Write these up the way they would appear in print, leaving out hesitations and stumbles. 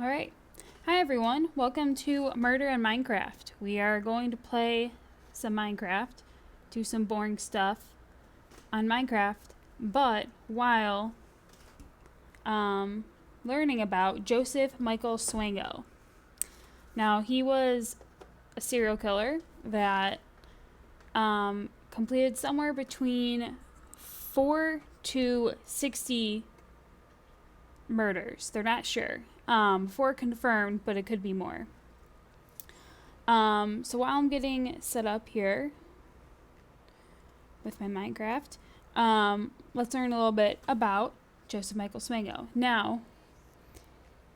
All right. Hi, everyone. Welcome to Murder in Minecraft. We are going to play some Minecraft, do some boring stuff on Minecraft, but while learning about Joseph Michael Swango. Now, he was a serial killer that completed somewhere between 4 to 60 murders. They're not sure. 4 confirmed, but it could be more. So while I'm getting set up here with my Minecraft, let's learn a little bit about Joseph Michael Swango. Now,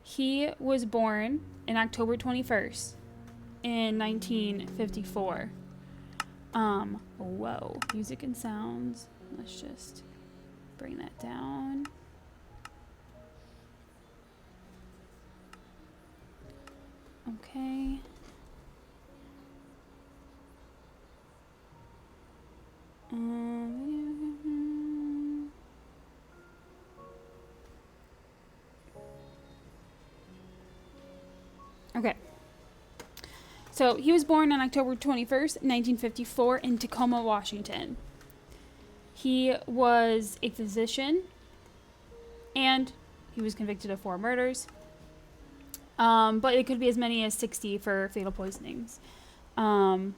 he was born in October 21st in 1954. Whoa, music and sounds. Let's just bring that down. Okay. Okay. So he was born on October 21st, 1954 in Tacoma, Washington. He was a physician and he was convicted of 4 murders. But it could be as many as 60 for fatal poisonings. And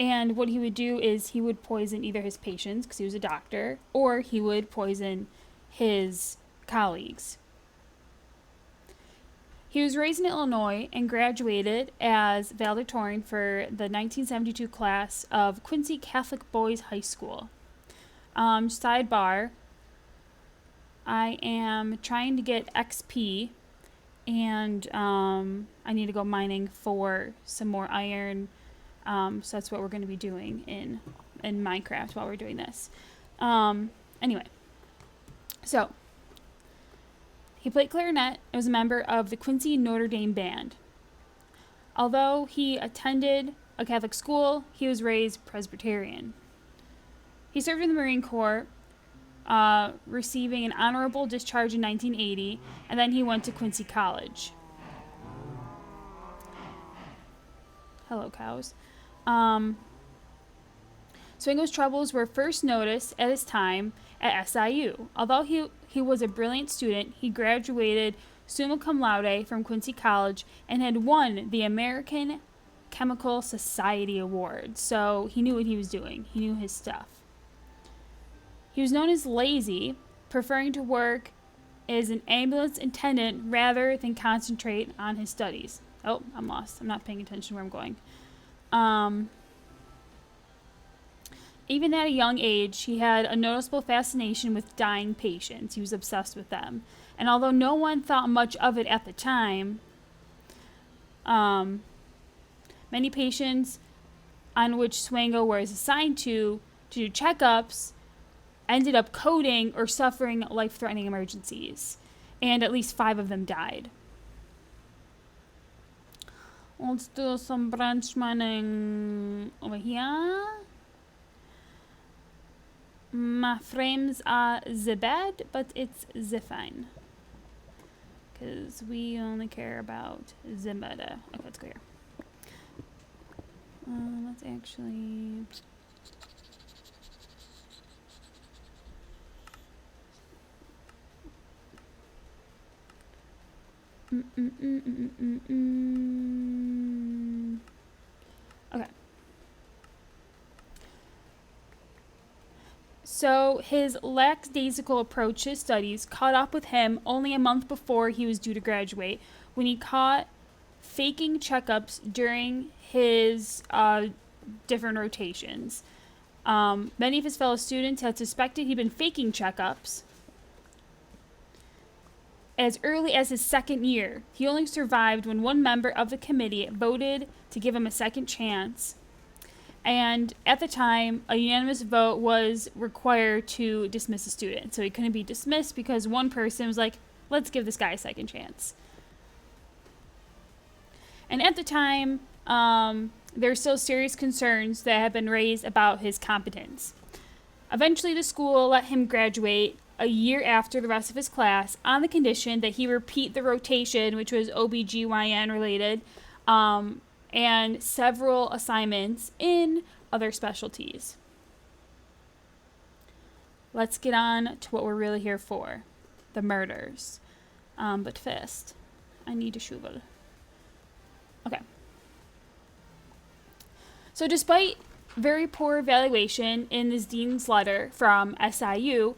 what he would do is he would poison either his patients, because he was a doctor, or he would poison his colleagues. He was raised in Illinois and graduated as valedictorian for the 1972 class of Quincy Catholic Boys High School. Sidebar, I am trying to get XP, and I need to go mining for some more iron. So that's what we're going to be doing in Minecraft while we're doing this. Anyway, so he played clarinet and was a member of the Quincy Notre Dame Band. Although he attended a Catholic school, he was raised Presbyterian. He served in the Marine Corps, receiving an honorable discharge in 1980, and then he went to Quincy College. Hello, cows. Swango's troubles were first noticed at his time at SIU. Although he was a brilliant student, he graduated summa cum laude from Quincy College and had won the American Chemical Society Award. So he knew what he was doing. He knew his stuff. He was known as lazy, preferring to work as an ambulance attendant rather than concentrate on his studies. Oh, I'm lost. I'm not paying attention where I'm going. Even at a young age, he had a noticeable fascination with dying patients. He was obsessed with them. And although no one thought much of it at the time, many patients on which Swango was assigned to do checkups ended up coding or suffering life-threatening emergencies. And at least 5 of them died. Let's do some branch mining over here. My frames are the bad, but it's the fine. Because we only care about the murder. Okay, let's go here. Let's actually... Okay. So his lackadaisical approach to his studies caught up with him only a month before he was due to graduate, when he caught faking checkups during his different rotations. Many of his fellow students had suspected he'd been faking checkups as early as his second year. He only survived when one member of the committee voted to give him a second chance. And at the time, a unanimous vote was required to dismiss a student. So he couldn't be dismissed because one person was like, let's give this guy a second chance. And at the time, there are still serious concerns that have been raised about his competence. Eventually, the school let him graduate a year after the rest of his class on the condition that he repeat the rotation, which was OBGYN related, and several assignments in other specialties. Let's get on to what we're really here for, the murders. But first, I need a shovel. Okay. So despite very poor evaluation in this dean's letter from SIU,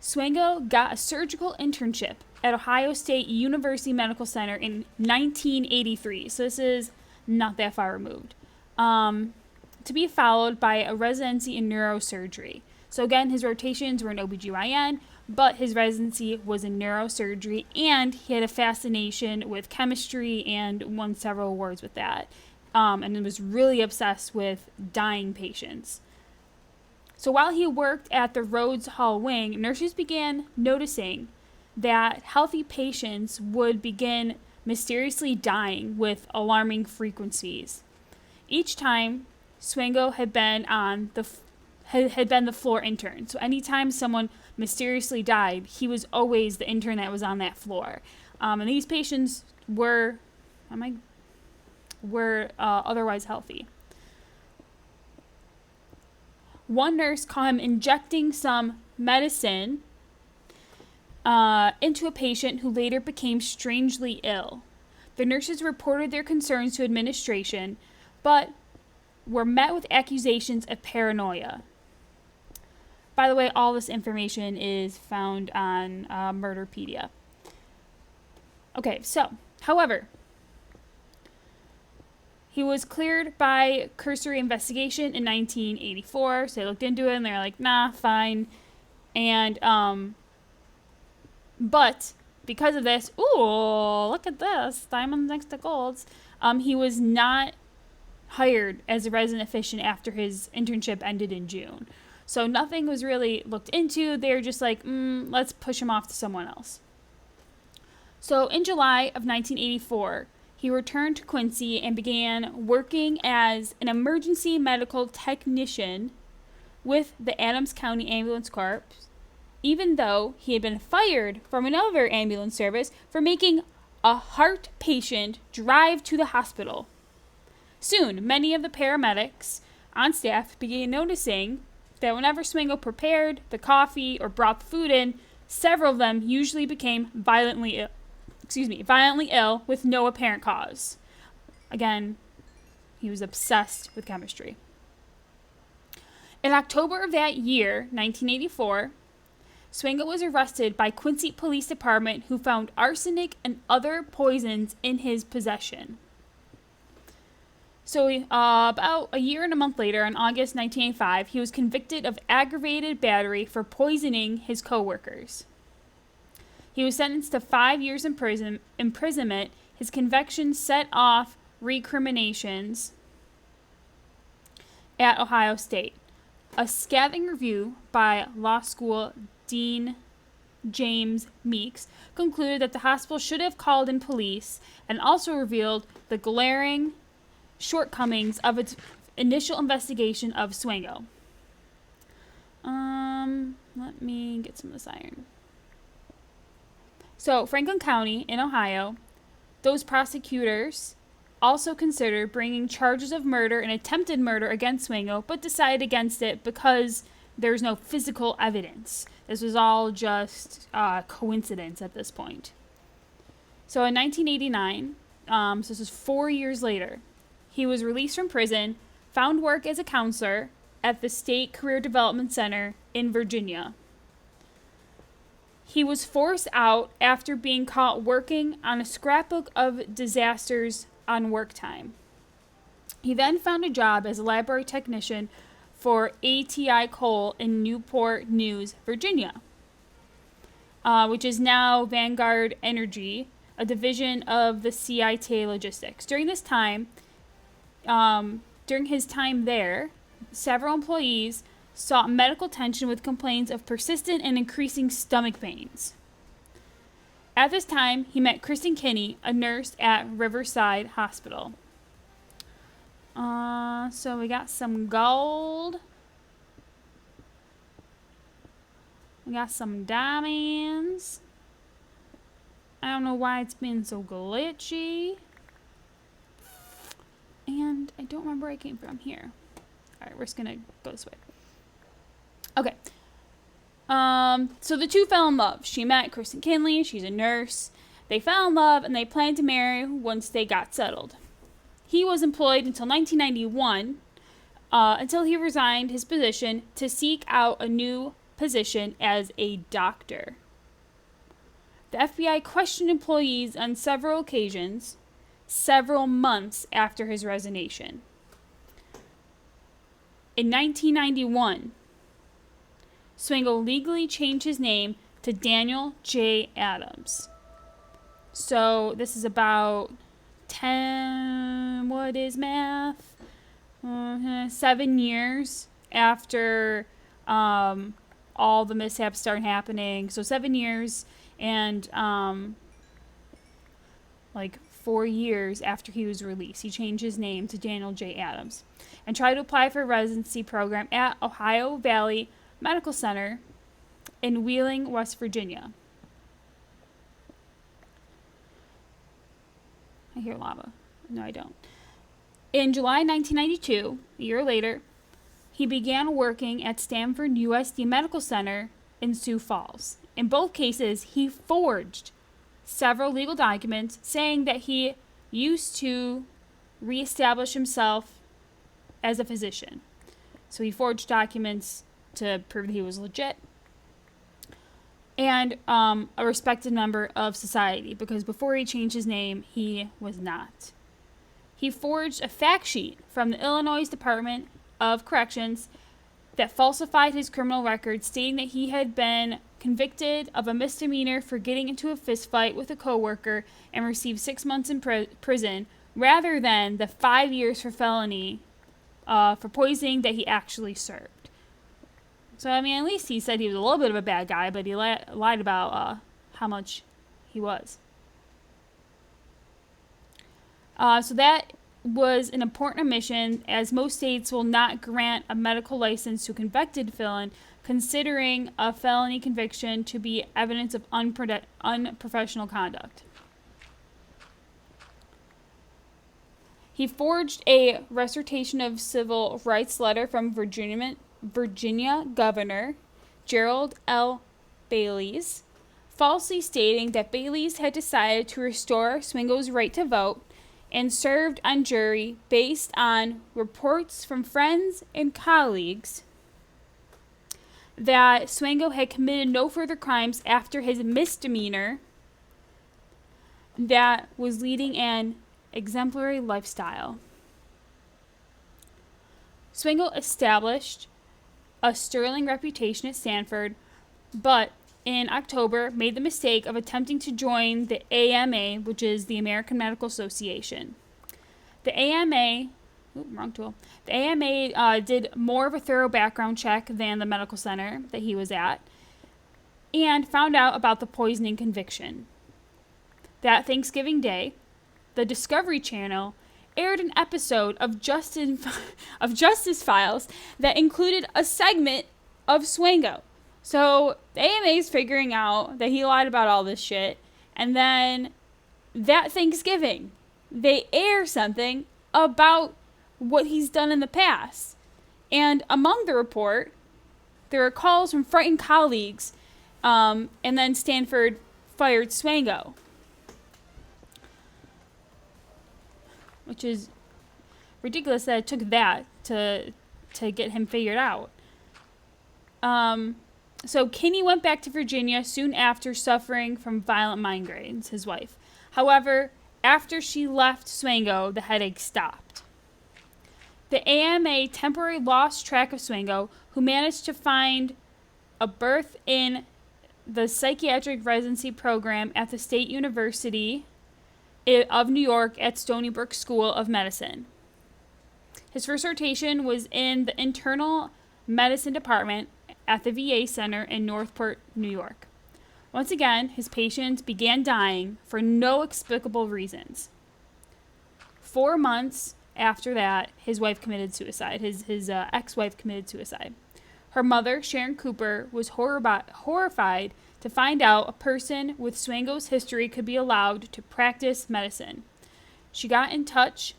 Swango got a surgical internship at Ohio State University Medical Center in 1983. So this is not that far removed. To be followed by a residency in neurosurgery. So again, his rotations were in OBGYN, but his residency was in neurosurgery, and he had a fascination with chemistry and won several awards with that. And was really obsessed with dying patients. So while he worked at the Rhodes Hall wing, nurses began noticing that healthy patients would begin mysteriously dying with alarming frequencies. Each time, Swango had been the floor intern. So anytime someone mysteriously died, he was always the intern that was on that floor. And these patients were otherwise healthy. One nurse caught him injecting some medicine into a patient who later became strangely ill. The nurses reported their concerns to administration, but were met with accusations of paranoia. By the way, all this information is found on Murderpedia. Okay, so, however, he was cleared by cursory investigation in 1984, so they looked into it and they're like, nah, fine. And, but because of this, ooh, look at this, diamonds next to golds, he was not hired as a resident physician after his internship ended in June. So nothing was really looked into. They were just like, let's push him off to someone else. So in July of 1984, he returned to Quincy and began working as an emergency medical technician with the Adams County Ambulance Corps, even though he had been fired from another ambulance service for making a heart patient drive to the hospital. Soon, many of the paramedics on staff began noticing that whenever Swango prepared the coffee or brought the food in, several of them usually became violently ill with no apparent cause. Again, he was obsessed with chemistry. In October of that year, 1984, Swango was arrested by Quincy Police Department, who found arsenic and other poisons in his possession. So about a year and a month later, in August 1985, he was convicted of aggravated battery for poisoning his coworkers. He was sentenced to 5 years imprisonment. His conviction set off recriminations at Ohio State. A scathing review by law school Dean James Meeks concluded that the hospital should have called in police, and also revealed the glaring shortcomings of its initial investigation of Swango. Let me get some of this iron. So, Franklin County in Ohio, those prosecutors also considered bringing charges of murder and attempted murder against Swango, but decided against it because there's no physical evidence. This was all just coincidence at this point. So in 1989, so this is 4 years later, he was released from prison, found work as a counselor at the State Career Development Center in Virginia. He was forced out after being caught working on a scrapbook of disasters on work time. He then found a job as a laboratory technician for ATI Coal in Newport News, Virginia, which is now Vanguard Energy, a division of the CITA Logistics. During his time there, several employees sought medical attention with complaints of persistent and increasing stomach pains. At this time, he met Kristen Kinney, a nurse at Riverside Hospital. So we got some gold. We got some diamonds. I don't know why it's been so glitchy. And I don't remember where I came from here. Alright, we're just gonna go this way. Okay. So the two fell in love. She met Kristen Kinley. She's a nurse. They fell in love and they planned to marry once they got settled. He was employed until 1991, until he resigned his position to seek out a new position as a doctor. The FBI questioned employees on several occasions, several months after his resignation. In 1991, Swango legally changed his name to Daniel J. Adams. So this is about 7 years after all the mishaps started happening. So 7 years and 4 years after he was released. He changed his name to Daniel J. Adams and tried to apply for a residency program at Ohio Valley Medical Center in Wheeling, West Virginia. I hear lava. No, I don't. In July 1992, a year later, he began working at Stanford USD Medical Center in Sioux Falls. In both cases, he forged several legal documents saying that he used to reestablish himself as a physician. So he forged documents to prove that he was legit and a respected member of society, because before he changed his name, he was not. He forged a fact sheet from the Illinois Department of Corrections that falsified his criminal record, stating that he had been convicted of a misdemeanor for getting into a fistfight with a coworker and received 6 months in prison, rather than the 5 years for felony for poisoning that he actually served. So, I mean, at least he said he was a little bit of a bad guy, but he lied about how much he was. So that was an important omission, as most states will not grant a medical license to a convicted felon, considering a felony conviction to be evidence of unprofessional conduct. He forged a recitation of civil rights letter from Virginia Governor Gerald L. Bailey's, falsely stating that Bailey's had decided to restore Swango's right to vote, and served on jury based on reports from friends and colleagues that Swango had committed no further crimes after his misdemeanor that was leading an exemplary lifestyle. Swango established a sterling reputation at Stanford, but in October made the mistake of attempting to join the AMA, which is the American Medical Association. The AMA did more of a thorough background check than the medical center that he was at, and found out about the poisoning conviction. That Thanksgiving Day, the Discovery Channel aired an episode of Justice Files that included a segment of Swango. So the AMA is figuring out that he lied about all this shit, and then that Thanksgiving, they air something about what he's done in the past. And among the report, there are calls from frightened colleagues, and then Stanford fired Swango. Which is ridiculous that it took that to get him figured out. So Kinney went back to Virginia soon after, suffering from violent migraines, his wife. However, after she left Swango, the headache stopped. The AMA temporarily lost track of Swango, who managed to find a berth in the psychiatric residency program at the State University of New York at Stony Brook School of Medicine. His first rotation was in the internal medicine department at the VA Center in Northport, New York. Once again, his patients began dying for no explicable reasons. 4 months after that, his wife committed suicide. His ex-wife committed suicide. Her mother, Sharon Cooper, was horrified to find out a person with Swango's history could be allowed to practice medicine. She got in touch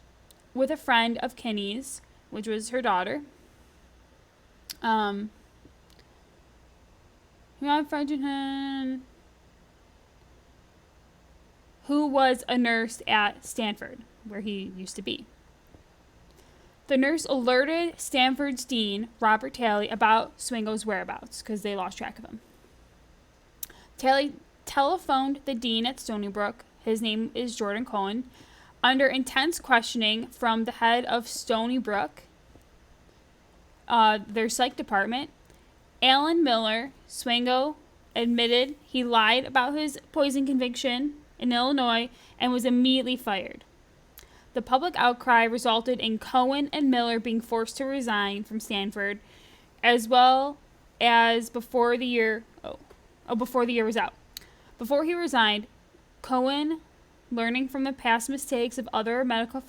with a friend of Kinney's, which was her daughter. Who was a nurse at Stanford, where he used to be. The nurse alerted Stanford's dean, Robert Talley, about Swango's whereabouts because they lost track of him. Talley telephoned the dean at Stony Brook, his name is Jordan Cohen, under intense questioning from the head of Stony Brook, their psych department. Alan Miller, Swango, admitted he lied about his poison conviction in Illinois and was immediately fired. The public outcry resulted in Cohen and Miller being forced to resign from Stanford, as well as before the year was out. Before he resigned, Cohen, learning from the past mistakes of other medical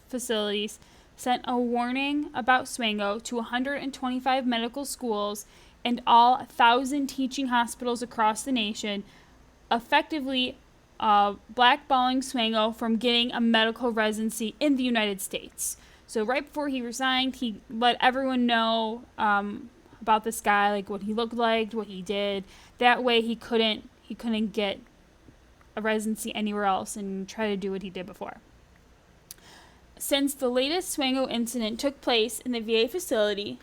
facilities, sent a warning about Swango to 125 medical schools and all 1,000 teaching hospitals across the nation, effectively blackballing Swango from getting a medical residency in the United States. So right before he resigned, he let everyone know about this guy, like what he looked like, what he did. That way he couldn't get a residency anywhere else and try to do what he did before. Since the latest Swango incident took place in the VA facility,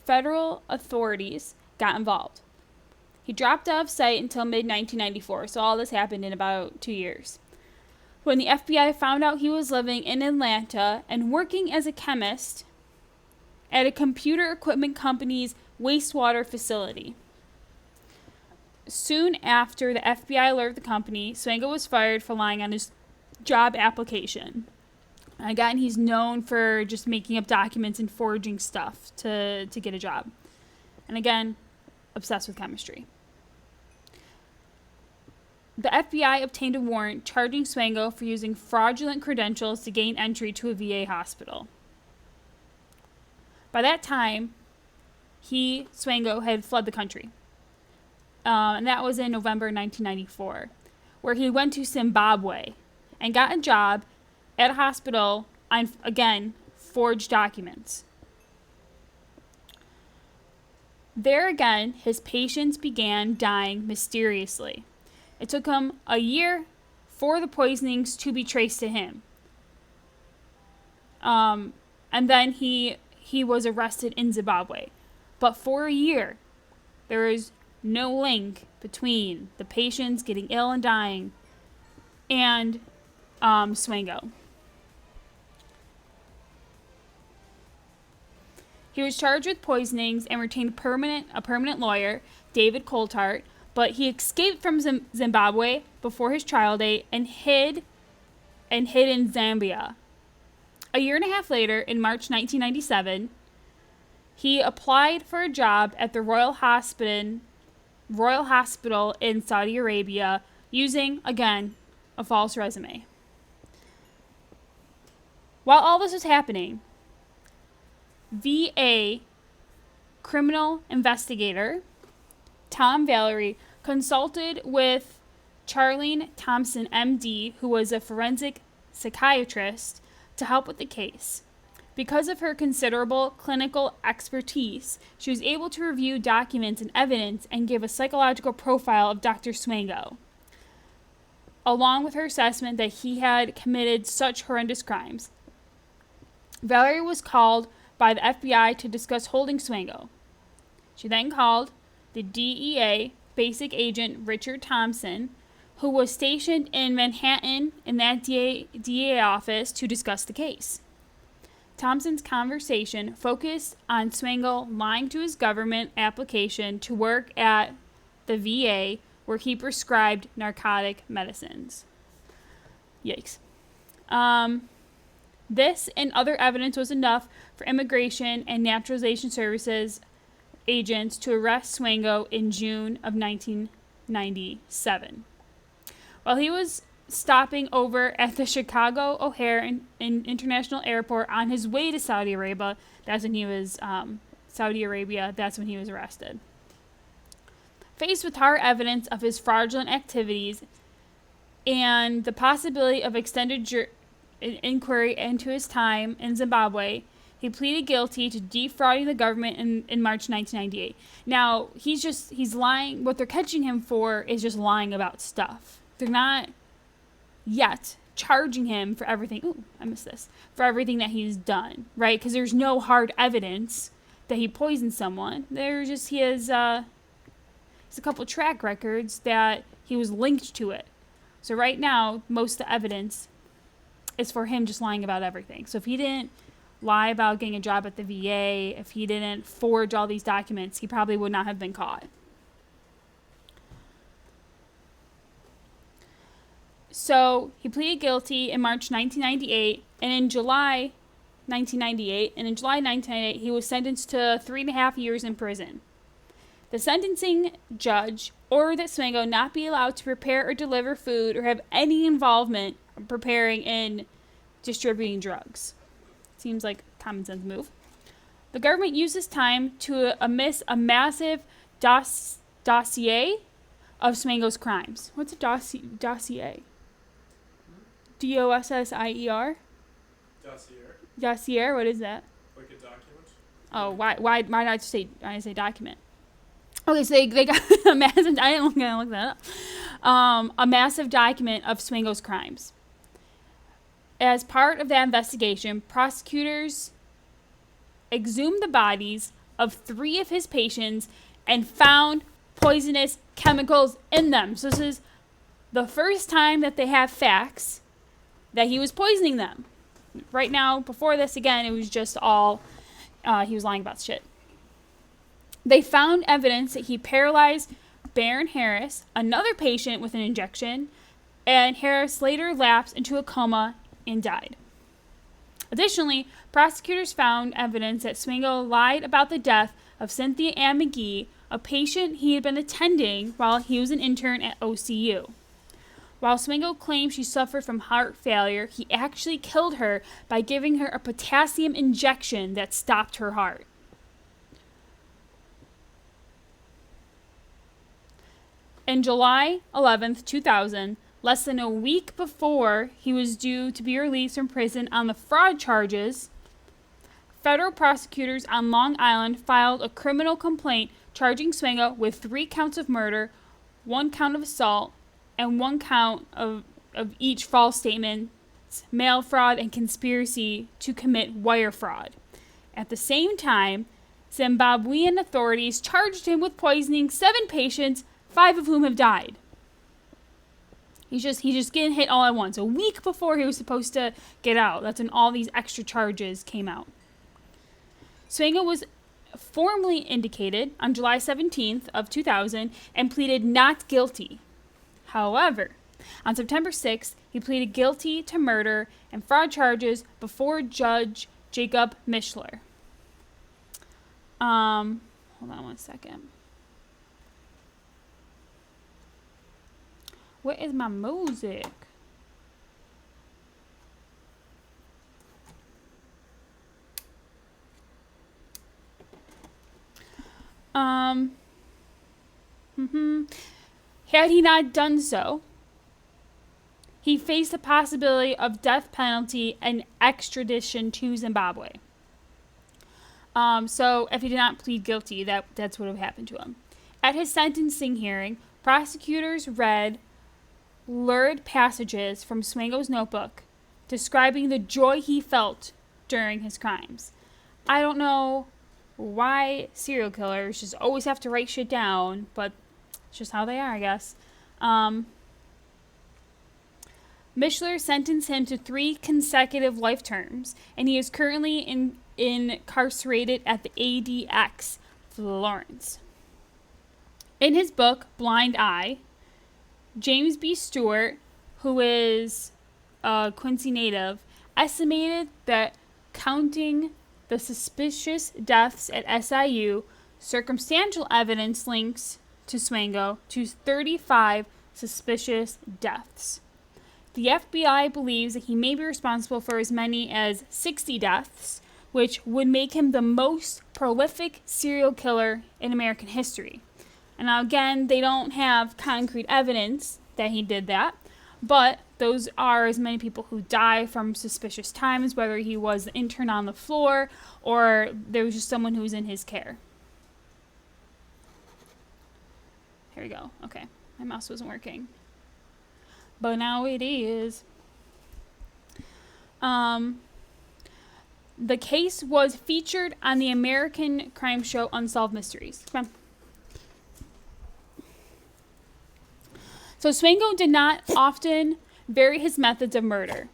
federal authorities got involved. He dropped out of sight until mid-1994, so all this happened in about 2 years. When the FBI found out he was living in Atlanta and working as a chemist at a computer equipment company's wastewater facility. Soon after the FBI alerted the company, Swango was fired for lying on his job application. Again, he's known for just making up documents and forging stuff to get a job. And again, obsessed with chemistry. The FBI obtained a warrant charging Swango for using fraudulent credentials to gain entry to a VA hospital. By that time, Swango, had fled the country. And that was in November 1994, where he went to Zimbabwe and got a job at a hospital on, again, forged documents. There again, his patients began dying mysteriously. It took him a year for the poisonings to be traced to him. And then he was arrested in Zimbabwe. But for a year, there is no link between the patients getting ill and dying and Swango. He was charged with poisonings and retained a permanent lawyer, David Coulthart, but he escaped from Zimbabwe before his trial date and hid in Zambia. A year and a half later, in March 1997, he applied for a job at the Royal Hospital in Saudi Arabia using, again, a false resume. While all this was happening, VA criminal investigator Tom Valerie consulted with Charlene Thompson, MD, who was a forensic psychiatrist, to help with the case. Because of her considerable clinical expertise, she was able to review documents and evidence and give a psychological profile of Dr. Swango, along with her assessment that he had committed such horrendous crimes. Valerie was called by the FBI to discuss holding Swango. She then called the DEA basic agent Richard Thompson, who was stationed in Manhattan in that DEA office, to discuss the case. Thompson's conversation focused on Swango lying to his government application to work at the VA, where he prescribed narcotic medicines. Yikes. This and other evidence was enough for Immigration and Naturalization Services agents to arrest Swango in June of 1997. While he was stopping over at the Chicago O'Hare International Airport on his way to Saudi Arabia, that's when he was Saudi Arabia. That's when he was arrested. Faced with hard evidence of his fraudulent activities and the possibility of extended inquiry into his time in Zimbabwe, he pleaded guilty to defrauding the government in March 1998. Now, he's lying. What they're catching him for is just lying about stuff. They're not yet charging him for everything. Ooh, I missed this. For everything that he's done, right? Because there's no hard evidence that he poisoned someone. He has a couple track records that he was linked to it. So right now, most of the evidence is for him just lying about everything. So if he didn't lie about getting a job at the VA, if he didn't forge all these documents, he probably would not have been caught. So he pleaded guilty in March 1998, and in July 1998, he was sentenced to 3.5 years in prison. The sentencing judge ordered that Swango not be allowed to prepare or deliver food or have any involvement in preparing and distributing drugs. Seems like a common sense move. The government used this time to amass a massive dossier of Swango's crimes. What's a dossier? DOSSIER? Dossier. What is that? Like a document. Oh, why not say document? Okay, so they got a massive. I didn't look that up. A massive document of Swango's crimes. As part of that investigation, prosecutors exhumed the bodies of 3 of his patients and found poisonous chemicals in them. So this is the first time that they have facts that he was poisoning them. Right now, before this, again, it was just all he was lying about shit. They found evidence that he paralyzed Baron Harris, another patient with an injection, and Harris later lapsed into a coma and died. Additionally, prosecutors found evidence that Swango lied about the death of Cynthia Ann McGee, a patient he had been attending while he was an intern at OCU. While Swango claimed she suffered from heart failure, he actually killed her by giving her a potassium injection that stopped her heart. In July 11th, 2000, less than a week before he was due to be released from prison on the fraud charges, federal prosecutors on Long Island filed a criminal complaint charging Swango with 3 counts of murder, 1 count of assault, and 1 count of each false statement, mail fraud, and conspiracy to commit wire fraud. At the same time, Zimbabwean authorities charged him with poisoning 7 patients, 5 of whom have died. He's just getting hit all at once. A week before he was supposed to get out. That's when all these extra charges came out. Swango was formally indicted on July 17th of 2000 and pleaded not guilty. However, on September 6th, he pleaded guilty to murder and fraud charges before Judge Jacob Mishler. Hold on one second. Where is my music? Had he not done so, he faced the possibility of death penalty and extradition to Zimbabwe. So if he did not plead guilty, that's what would have happened to him. At his sentencing hearing, prosecutors read lurid passages from Swango's notebook describing the joy he felt during his crimes. I don't know why serial killers just always have to write shit down, but it's just how they are, I guess. Mishler sentenced him to 3 consecutive life terms, and he is currently incarcerated at the ADX, Florence. In his book, Blind Eye, James B. Stewart, who is a Quincy native, estimated that counting the suspicious deaths at SIU, circumstantial evidence links to Swango to 35 suspicious deaths. The FBI believes that he may be responsible for as many as 60 deaths, which would make him the most prolific serial killer in American history. And now, again, they don't have concrete evidence that he did that, but those are as many people who die from suspicious times, whether he was the intern on the floor or there was just someone who was in his care. Here we go. Okay, my mouse wasn't working, but now it is. The case was featured on the American crime show Unsolved Mysteries. Come on. So Swango did not often vary his methods of murder.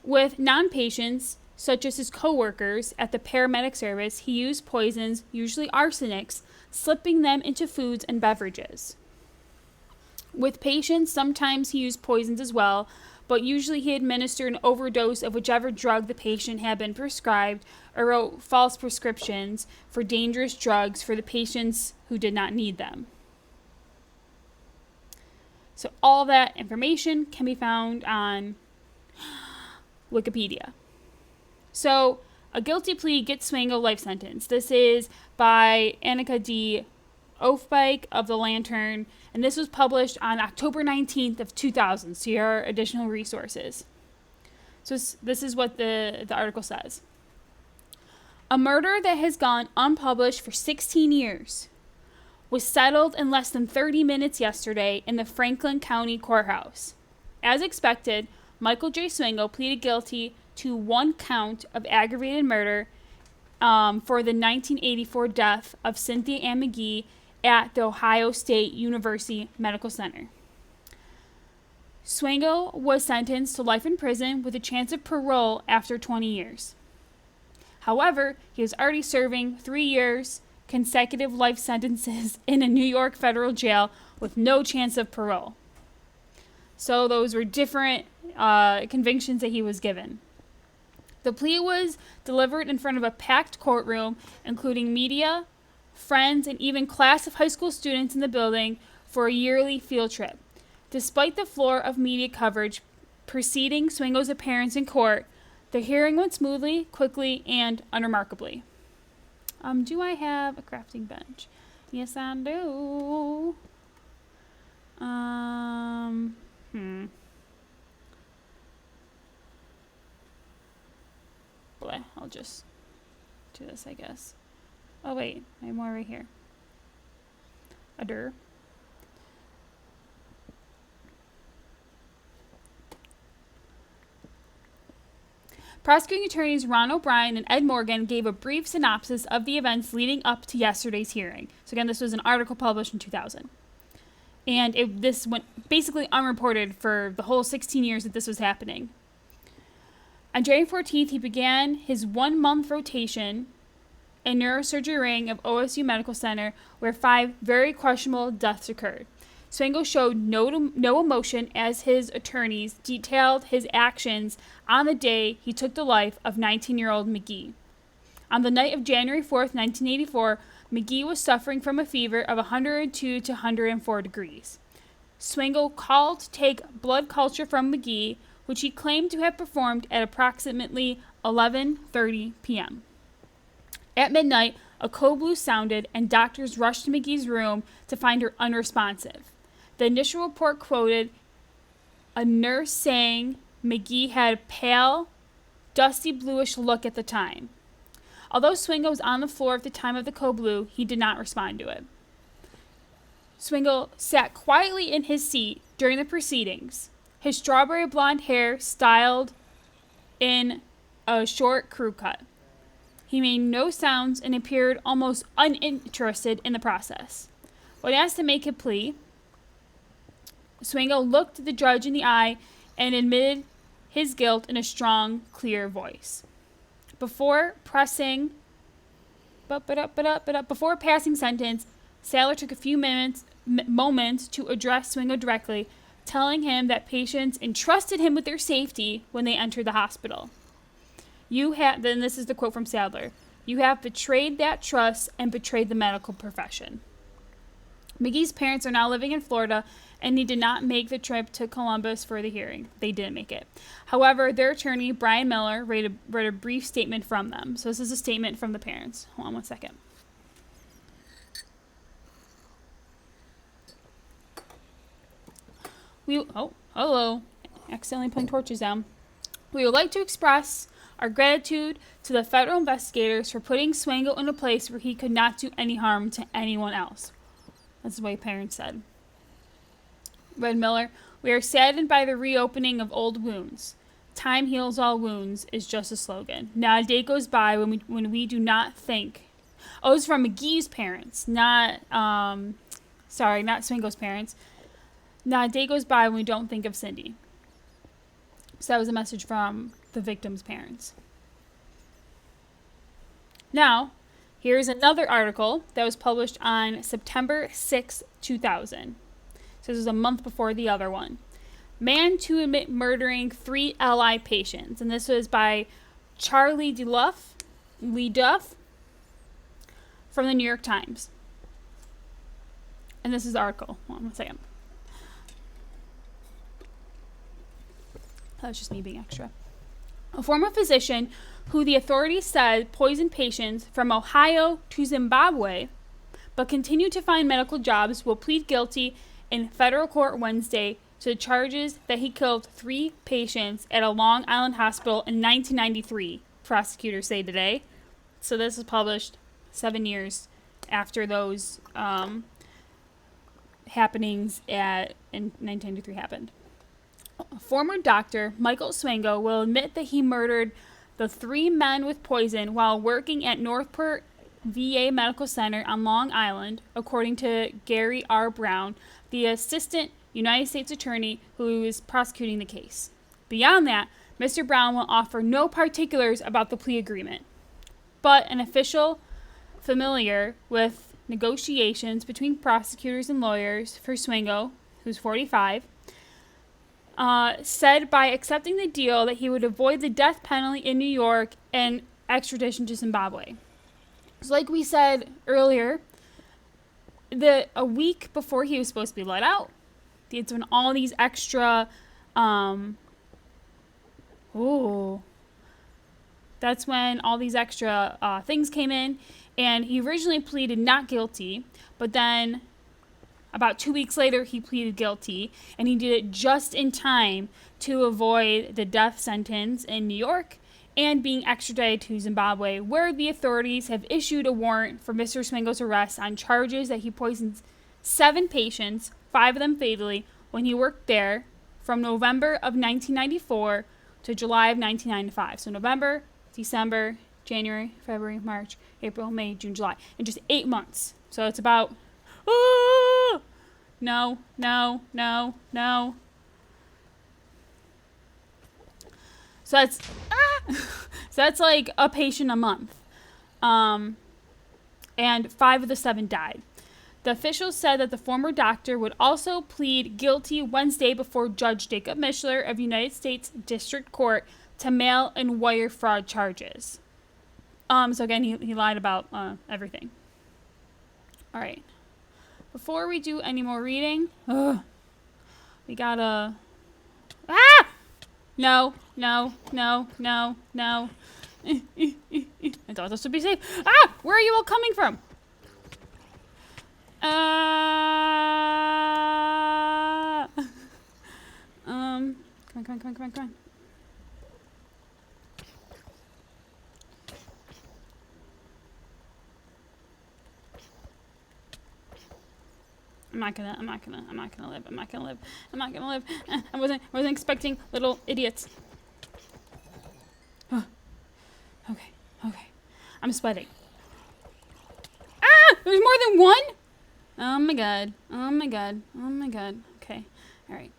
With non-patients, such as his co-workers at the paramedic service, he used poisons, usually arsenics, slipping them into foods and beverages. With patients, sometimes he used poisons as well, but usually he administered an overdose of whichever drug the patient had been prescribed or wrote false prescriptions for dangerous drugs for the patients who did not need them. So all that information can be found on Wikipedia. So a guilty plea gets Swango life sentence. This is by Annika D. Oafbike of the Lantern, and this was published on October 19th of 2000. So here are additional resources. So this is what the article says. A murder that has gone unpublished for 16 years was settled in less than 30 minutes yesterday in the Franklin County Courthouse. As expected, Michael J. Swango pleaded guilty to one count of aggravated murder for the 1984 death of Cynthia Ann McGee at the Ohio State University Medical Center. Swango was sentenced to life in prison with a chance of parole after 20 years. However, he was already serving 3 years consecutive life sentences in a New York federal jail with no chance of parole. So those were different convictions that he was given. The plea was delivered in front of a packed courtroom, including media, friends, and even class of high school students in the building for a yearly field trip. Despite the floor of media coverage preceding Swango's appearance in court, the hearing went smoothly, quickly, and unremarkably. Do I have a crafting bench? Yes, I do. Boy, I'll just do this, I guess. Oh, wait. I have more right here. Adder. Prosecuting attorneys Ron O'Brien and Ed Morgan gave a brief synopsis of the events leading up to yesterday's hearing. So again, this was an article published in 2000. And this went basically unreported for the whole 16 years that this was happening. On January 14th, he began his 1-month rotation in neurosurgery wing of OSU Medical Center, where 5 very questionable deaths occurred. Swango showed no emotion as his attorneys detailed his actions on the day he took the life of 19-year-old McGee. On the night of January 4th, 1984, McGee was suffering from a fever of 102 to 104 degrees. Swango called to take blood culture from McGee, which he claimed to have performed at approximately 11:30 p.m. At midnight, a code blue sounded, and doctors rushed to McGee's room to find her unresponsive. The initial report quoted a nurse saying McGee had a pale, dusty bluish look at the time. Although Swango was on the floor at the time of the code blue, he did not respond to it. Swango sat quietly in his seat during the proceedings, his strawberry blonde hair styled in a short crew cut. He made no sounds and appeared almost uninterested in the process. When asked to make a plea, Swango looked the judge in the eye and admitted his guilt in a strong, clear voice. Before passing sentence, Sadler took a few moments to address Swango directly, telling him that patients entrusted him with their safety when they entered the hospital. Then this is the quote from Sadler, "You have betrayed that trust and betrayed the medical profession." McGee's parents are now living in Florida, and he did not make the trip to Columbus for the hearing. They didn't make it. However, their attorney, Brian Miller, read a brief statement from them. So this is a statement from the parents. Hold on one second. Hello. Accidentally putting torches down. We would like to express our gratitude to the federal investigators for putting Swango in a place where he could not do any harm to anyone else. That's what parents said. Read Miller, we are saddened by the reopening of old wounds. Time heals all wounds is just a slogan. Not a day goes by when we do not think. Oh, it's from McGee's parents, not Swango's parents. Not a day goes by when we don't think of Cindy. So that was a message from the victim's parents. Now, here's another article that was published on September 6, 2000. So this is a month before the other one. Man to admit murdering 3 LI patients. And this was by Charlie Lee Duff from the New York Times. And this is the article. Hold on one second. That was just me being extra. A former physician who the authorities said poisoned patients from Ohio to Zimbabwe, but continued to find medical jobs, will plead guilty in federal court Wednesday to the charges that he killed 3 patients at a Long Island hospital in 1993, prosecutors say today. So this was published 7 years after those happenings in 1993 happened. A former doctor, Michael Swango, will admit that he murdered the 3 men with poison while working at Northport VA Medical Center on Long Island, according to Gary R. Brown, the assistant United States attorney who is prosecuting the case. Beyond that, Mr. Brown will offer no particulars about the plea agreement, but an official familiar with negotiations between prosecutors and lawyers for Swango, who's 45, said by accepting the deal that he would avoid the death penalty in New York and extradition to Zimbabwe. So like we said earlier, a week before he was supposed to be let out, he had done all these extra, that's when all these extra things came in, and he originally pleaded not guilty, but then about 2 weeks later, he pleaded guilty, and he did it just in time to avoid the death sentence in New York and being extradited to Zimbabwe, where the authorities have issued a warrant for Mr. Swango's arrest on charges that he poisoned 7 patients, 5 of them fatally, when he worked there from November of 1994 to July of 1995. So November, December, January, February, March, April, May, June, July. In just 8 months. So it's about... No. So that's like a patient a month. And 5 of the 7 died. The officials said that the former doctor would also plead guilty Wednesday before Judge Jacob Mishler of United States District Court to mail and wire fraud charges. So again, he lied about everything. All right. Before we do any more reading, we gotta... No. I thought this would be safe. Where are you all coming from? Come on. I'm not gonna live. I wasn't expecting little idiots. Okay. I'm sweating. There's more than one? Oh my god. Okay. All right.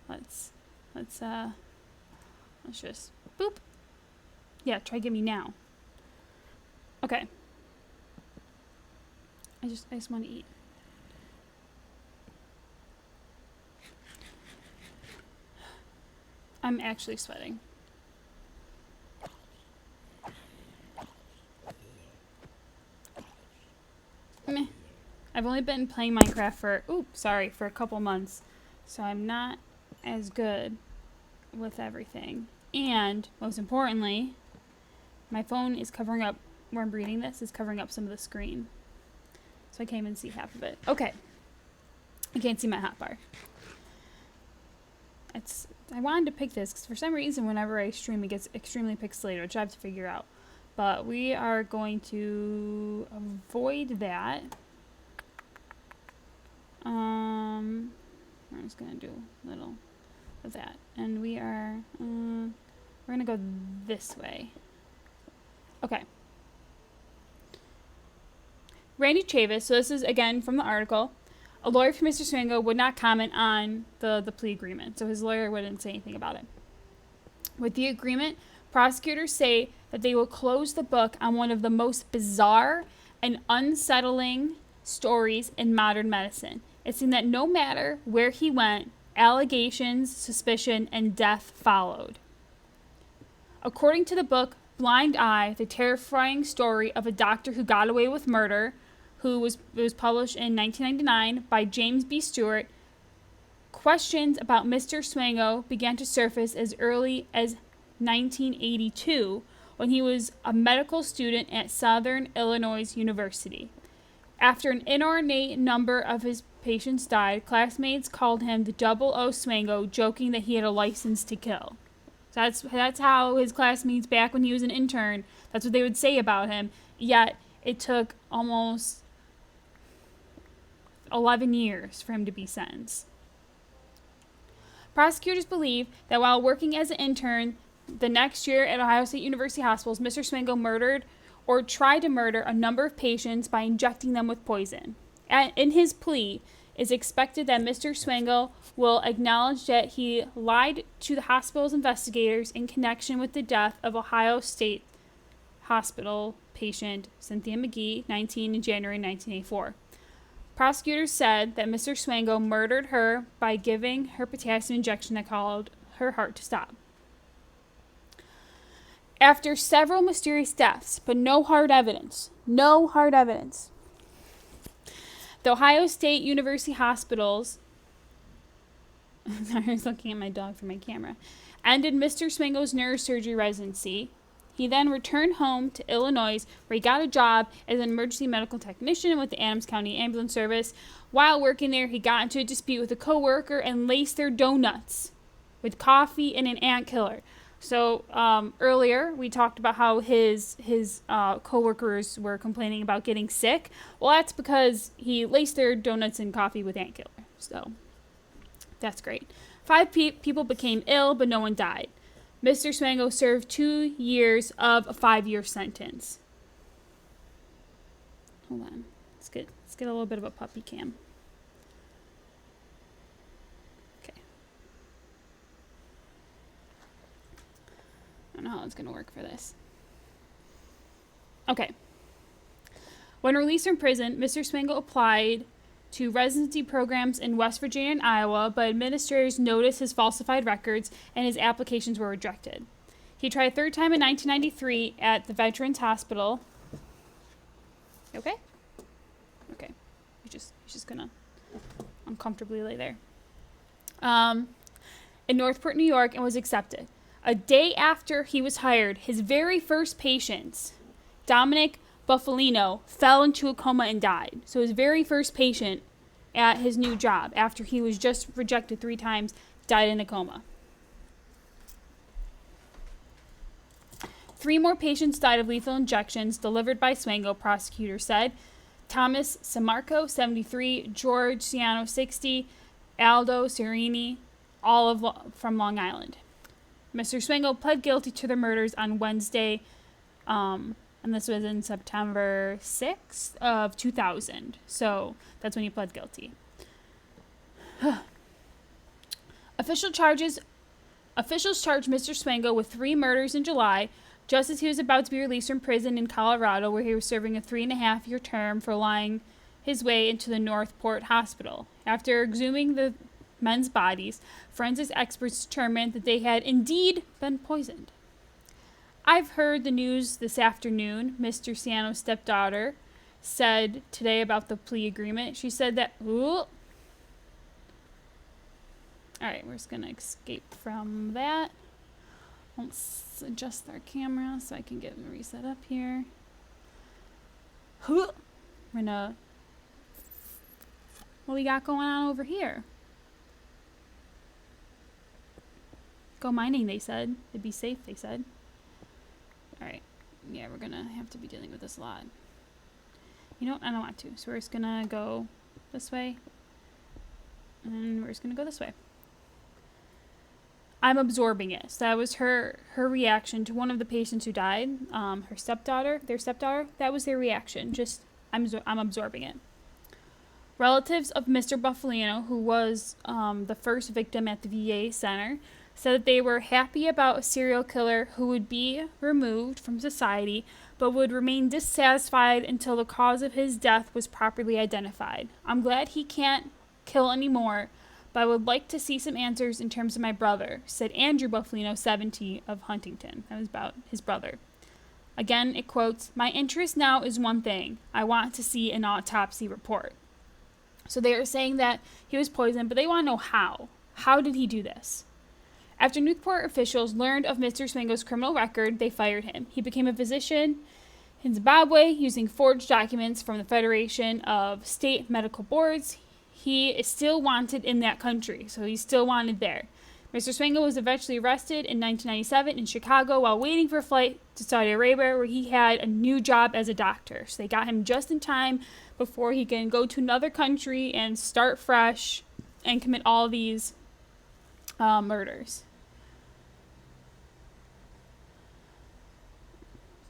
Let's just boop. Yeah, try get me now. Okay. I just want to eat. I'm actually sweating. I've only been playing Minecraft for a couple months, so I'm not as good with everything. And most importantly, my phone is covering up, where I'm reading this, is covering up some of the screen. So I can't even see half of it. Okay. I can't see my hotbar. I wanted to pick this because for some reason whenever I stream it gets extremely pixelated, which I have to figure out. But we are going to avoid that. We're just going to do a little of that. And we're going to go this way. Okay. Randy Chavis, so this is again from the article. A lawyer for Mr. Swango would not comment on the plea agreement, so his lawyer wouldn't say anything about it. With the agreement, prosecutors say that they will close the book on one of the most bizarre and unsettling stories in modern medicine. It seemed that no matter where he went, allegations, suspicion, and death followed. According to the book Blind Eye, the terrifying story of a doctor who got away with murder, it was published in 1999 by James B. Stewart, questions about Mr. Swango began to surface as early as 1982 when he was a medical student at Southern Illinois University. After an inordinate number of his patients died, classmates called him the Double O Swango, joking that he had a license to kill. So that's how his classmates back when he was an intern, that's what they would say about him. Yet it took almost 11 years for him to be sentenced. Prosecutors believe that while working as an intern the next year at Ohio State University hospitals, Mr. Swango murdered or tried to murder a number of patients by injecting them with poison. In his plea, it is expected that Mr. Swango will acknowledge that he lied to the hospital's investigators in connection with the death of Ohio State Hospital patient Cynthia McGee, 19, in January 1984. Prosecutors said that Mr. Swango murdered her by giving her potassium injection that caused her heart to stop. After several mysterious deaths, but no hard evidence, the Ohio State University hospitals, I was looking at my dog for my camera, ended Mr. Swango's neurosurgery residency. He then returned home to Illinois, where he got a job as an emergency medical technician with the Adams County Ambulance Service. While working there, he got into a dispute with a coworker and laced their donuts with coffee and an ant killer. So earlier, we talked about how his coworkers were complaining about getting sick. Well, that's because he laced their donuts in coffee with ant killer. So that's great. 5 people became ill, but no one died. Mr. Swango served 2 years of a 5-year sentence. Hold on. Let's get a little bit of a puppy cam. Okay. I don't know how it's going to work for this. Okay. When released from prison, Mr. Swango applied to residency programs in West Virginia and Iowa, but administrators noticed his falsified records and his applications were rejected. He tried a third time in 1993 at the Veterans Hospital. Okay? Okay. He's just gonna uncomfortably lay there. In Northport, New York, and was accepted. A day after he was hired, his very first patient, Dominic Buffalino, fell into a coma and died. So his very first patient at his new job, after he was just rejected 3 times, died in a coma. 3 more patients died of lethal injections delivered by Swango, prosecutors said. Thomas Samarco, 73, George Ciano, 60, Aldo Serini, all from Long Island. Mr. Swango pled guilty to the murders on Wednesday, and this was in September 6th of 2000. So that's when he pled guilty. Officials charged Mr. Swango with 3 murders in July, just as he was about to be released from prison in Colorado, where he was serving a 3.5-year term for lying his way into the Northport Hospital. After exhuming the men's bodies, forensics experts determined that they had indeed been poisoned. I've heard the news this afternoon, Mr. Ciano's stepdaughter said today about the plea agreement. She said that, ooh. Alright, we're just going to escape from that. Let's adjust our camera so I can get the reset up here. We're gonna. What we got going on over here? Go mining, they said. It'd be safe, they said. Alright. Yeah, we're gonna have to be dealing with this a lot. You know what? I don't want to. So we're just gonna go this way. And we're just gonna go this way. I'm absorbing it. So that was her reaction to one of the patients who died. Their stepdaughter. That was their reaction. Just, I'm absorbing it. Relatives of Mr. Buffalino, who was the first victim at the VA center, said that they were happy about a serial killer who would be removed from society, but would remain dissatisfied until the cause of his death was properly identified. I'm glad he can't kill anymore, but I would like to see some answers in terms of my brother, said Andrew Buffalino, 70, of Huntington. That was about his brother. Again, it quotes, "My interest now is one thing. I want to see an autopsy report." So they are saying that he was poisoned, but they want to know how. How did he do this? After Newport officials learned of Mr. Swango's criminal record, they fired him. He became a physician in Zimbabwe using forged documents from the Federation of State Medical Boards. He is still wanted in that country, so he's still wanted there. Mr. Swango was eventually arrested in 1997 in Chicago while waiting for a flight to Saudi Arabia, where he had a new job as a doctor. So they got him just in time before he can go to another country and start fresh and commit all these murders.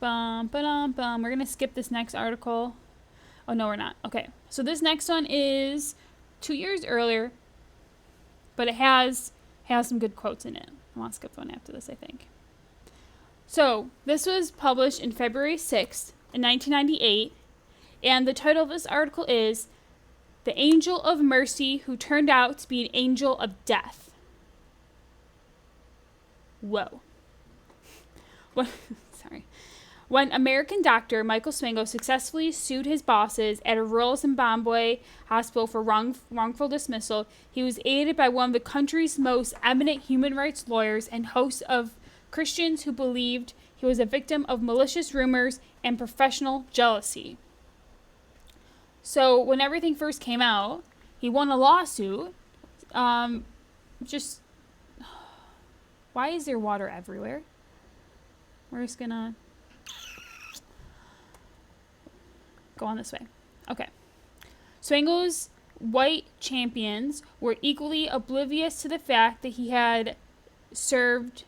We're going to skip this next article. Oh, no, we're not. Okay, so this next one is 2 years earlier, but it has some good quotes in it. I want to skip the one after this, I think. So, this was published in February 6th, in 1998, and the title of this article is "The Angel of Mercy Who Turned Out to Be an Angel of Death." Whoa. What? Sorry. When American doctor Michael Swango successfully sued his bosses at a rural Zimbabwe hospital for wrongful dismissal, he was aided by one of the country's most eminent human rights lawyers and hosts of Christians who believed he was a victim of malicious rumors and professional jealousy. So when everything first came out, he won a lawsuit. Why is there water everywhere? We're just gonna go on this way. Okay. Swango's white champions were equally oblivious to the fact that he had served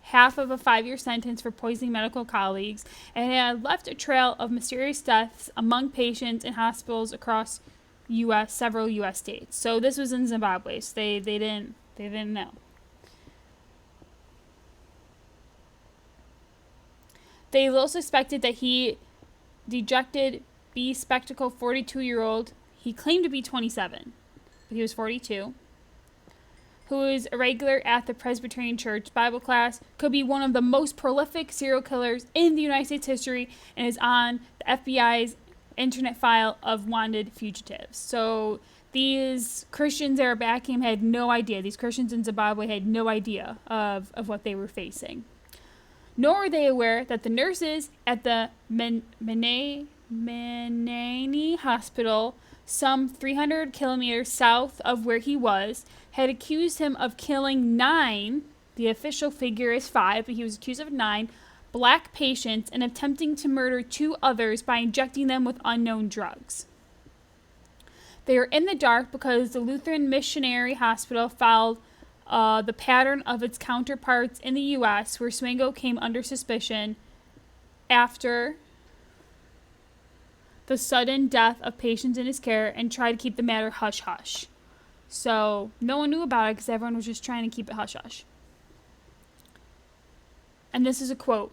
half of a 5-year sentence for poisoning medical colleagues and had left a trail of mysterious deaths among patients in hospitals across several U.S. states. So this was in Zimbabwe, so they didn't know. They little suspected that he dejected bespectacled 42-year-old, he claimed to be 27, but he was 42, who is a regular at the Presbyterian Church Bible class, could be one of the most prolific serial killers in the United States history and is on the FBI's internet file of wanted fugitives. So these Christians that are backing him had no idea. These Christians in Zimbabwe had no idea of what they were facing. Nor were they aware that the nurses at the Manani Hospital, some 300 kilometers south of where he was, had accused him of killing 9, the official figure is 5, but he was accused of 9, black patients and attempting to murder 2 others by injecting them with unknown drugs. They are in the dark because the Lutheran Missionary Hospital followed the pattern of its counterparts in the U.S., where Swango came under suspicion after the sudden death of patients in his care and tried to keep the matter hush-hush. So no one knew about it because everyone was just trying to keep it hush-hush. And this is a quote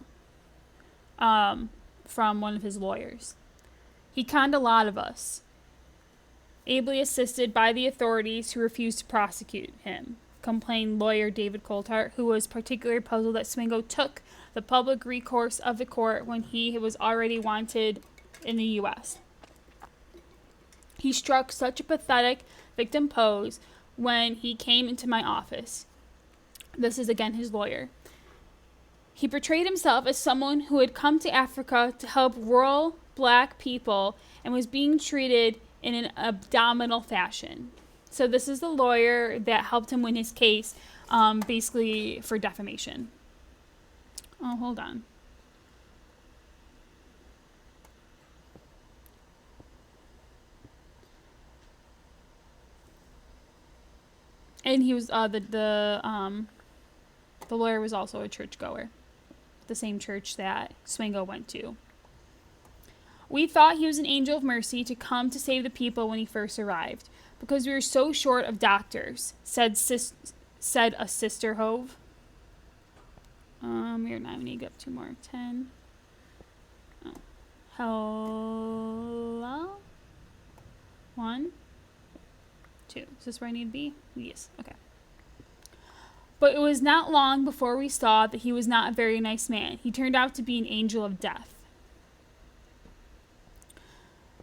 from one of his lawyers. "He conned a lot of us, ably assisted by the authorities who refused to prosecute him," complained lawyer David Coulthard, who was particularly puzzled that Swango took the public recourse of the court when he was already wanted in the U.S. He struck such a pathetic victim pose when he came into my office. This is again his lawyer. He portrayed himself as someone who had come to Africa to help rural black people and was being treated in an abominable fashion. So this is the lawyer that helped him win his case, basically for defamation. Oh, hold on. And he was the lawyer was also a churchgoer, the same church that Swango went to. We thought he was an angel of mercy to come to save the people when he first arrived, because we were so short of doctors, said a sister Hove. We're not going to get up 2 more. 10. Oh. Hello? 1. 2. Is this where I need to be? Yes. Okay. But it was not long before we saw that he was not a very nice man. He turned out to be an angel of death.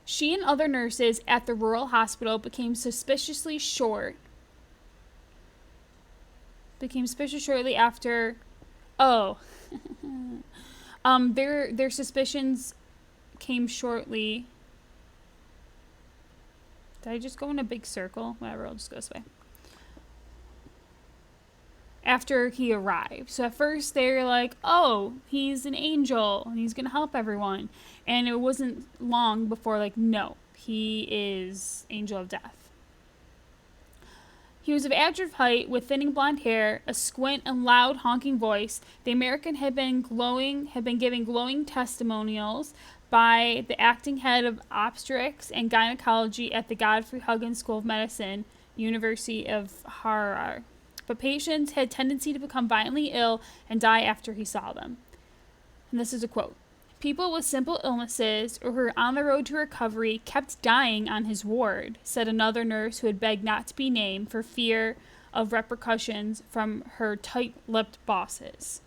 She and other nurses at the rural hospital became suspicious shortly after. Oh. Their suspicions came shortly. Did I just go in a big circle? Whatever, I'll just go this way. After he arrived. So at first they were like, oh, he's an angel and he's going to help everyone. And it wasn't long before, like, no, he is angel of death. He was of average height with thinning blonde hair, a squint and loud honking voice. The American had been giving glowing testimonials by the acting head of obstetrics and gynecology at the Godfrey Huggins School of Medicine, University of Harare. But patients had tendency to become violently ill and die after he saw them. And this is a quote. People with simple illnesses or who were on the road to recovery kept dying on his ward, said another nurse who had begged not to be named for fear of repercussions from her tight-lipped bosses.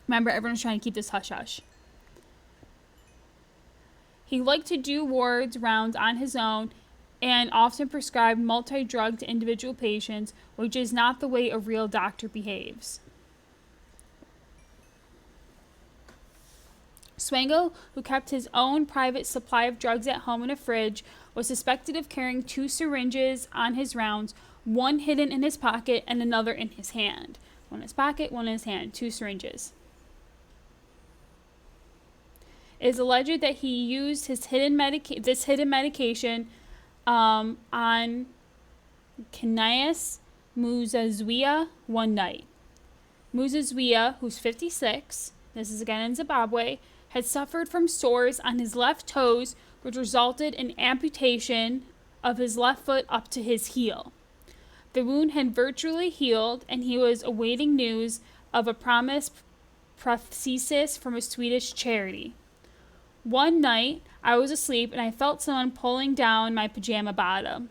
Remember, everyone's trying to keep this hush-hush. He liked to do wards rounds on his own and often prescribed multi-drug to individual patients, which is not the way a real doctor behaves. Swango, who kept his own private supply of drugs at home in a fridge, was suspected of carrying 2 syringes on his rounds, one hidden in his pocket and another in his hand. One in his pocket, one in his hand, 2 syringes. It is alleged that he used his hidden medication on Kanias Muzazwia one night. Muzazwia, who's 56, this is again in Zimbabwe, had suffered from sores on his left toes, which resulted in amputation of his left foot up to his heel. The wound had virtually healed, and he was awaiting news of a promised prosthesis from a Swedish charity. One night, I was asleep and I felt someone pulling down my pajama bottom,